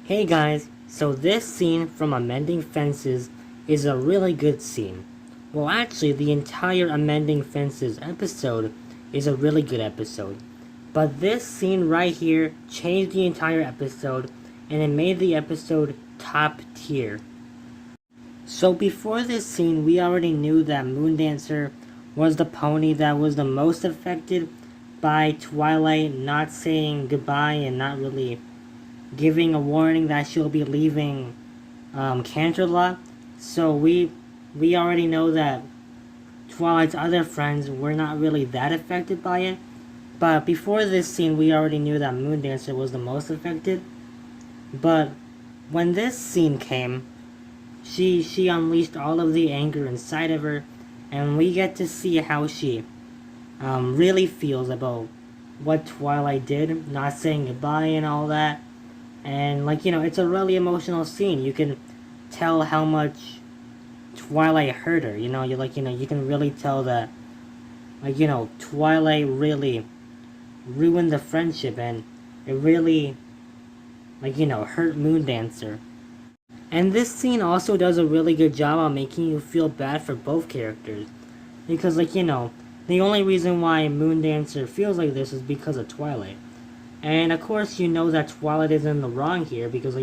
Hey guys, so this scene from Amending Fences is a really good scene. Well, actually, the entire Amending Fences episode is a really good episode. But this scene right here changed the entire episode, and it made the episode top tier. So before this scene, we already knew that Moondancer was the pony that was the most affected by Twilight not saying goodbye and not really giving a warning that she'll be leaving Canterlot. So we already know that Twilight's other friends were not really that affected by it. But before this scene, we already knew that Moondancer was the most affected. But when this scene came, she unleashed all of the anger inside of her, and we get to see how she really feels about what Twilight did, not saying goodbye and all that. And it's a really emotional scene. You can tell how much Twilight hurt her. You can really tell that Twilight really ruined the friendship, and it really hurt Moondancer. And this scene also does a really good job on making you feel bad for both characters. Because the only reason why Moondancer feels like this is because of Twilight. And of course you know that Twilight is in the wrong here because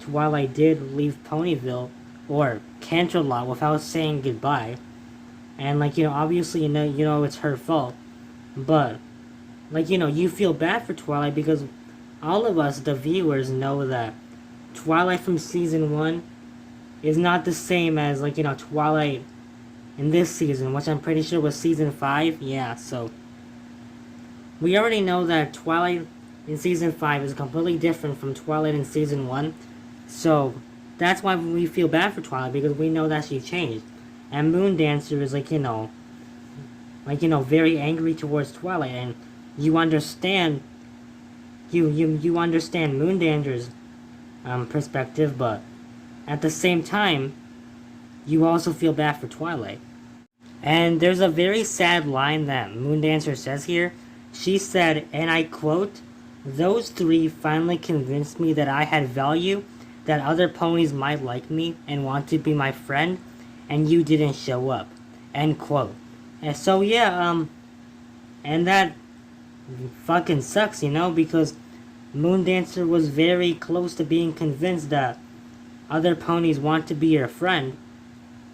Twilight did leave Ponyville or Canterlot without saying goodbye. And obviously you know it's her fault. But you feel bad for Twilight because all of us, the viewers, know that Twilight from season 1 is not the same as Twilight in this season, which I'm pretty sure was season 5. Yeah, so we already know that Twilight in season 5 is completely different from Twilight in season 1. So that's why we feel bad for Twilight, because we know that she changed. And Moondancer is very angry towards Twilight, and you understand you understand Moondancer's perspective, but at the same time you also feel bad for Twilight. And there's a very sad line that Moondancer says here. She said, and I quote, "Those three finally convinced me that I had value, that other ponies might like me and want to be my friend, and you didn't show up." End quote. And so yeah, and that fucking sucks, because Moondancer was very close to being convinced that other ponies want to be her friend.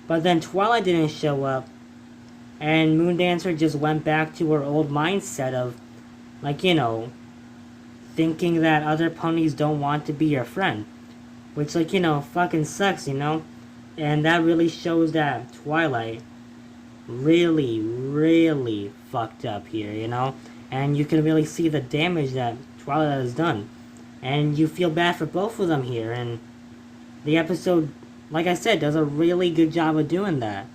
But then Twilight didn't show up, and Moondancer just went back to her old mindset of, thinking that other ponies don't want to be your friend. Which, fucking sucks, And that really shows that Twilight really, really fucked up here, And you can really see the damage that Twilight has done. And you feel bad for both of them here, and the episode, like I said, does a really good job of doing that.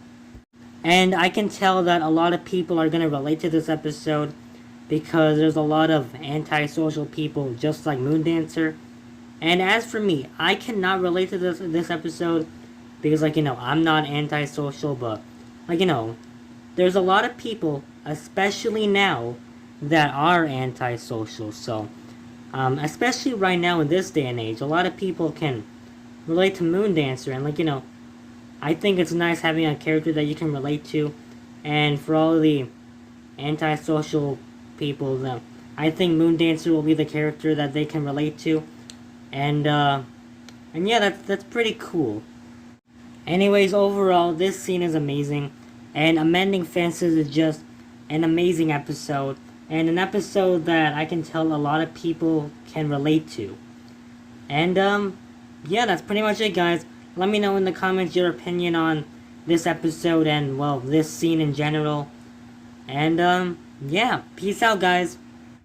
And I can tell that a lot of people are going to relate to this episode because there's a lot of antisocial people just like Moondancer. And as for me, I cannot relate to this episode because I'm not antisocial, but there's a lot of people, especially now, that are antisocial. So especially right now in this day and age, a lot of people can relate to Moondancer, and I think it's nice having a character that you can relate to. And for all the antisocial people, I think Moondancer will be the character that they can relate to. And yeah, that's pretty cool. Anyways, overall, this scene is amazing, and Amending Fences is just an amazing episode, and an episode that I can tell a lot of people can relate to. And yeah, that's pretty much it, guys. Let me know in the comments your opinion on this episode and, well, this scene in general. And yeah, peace out, guys.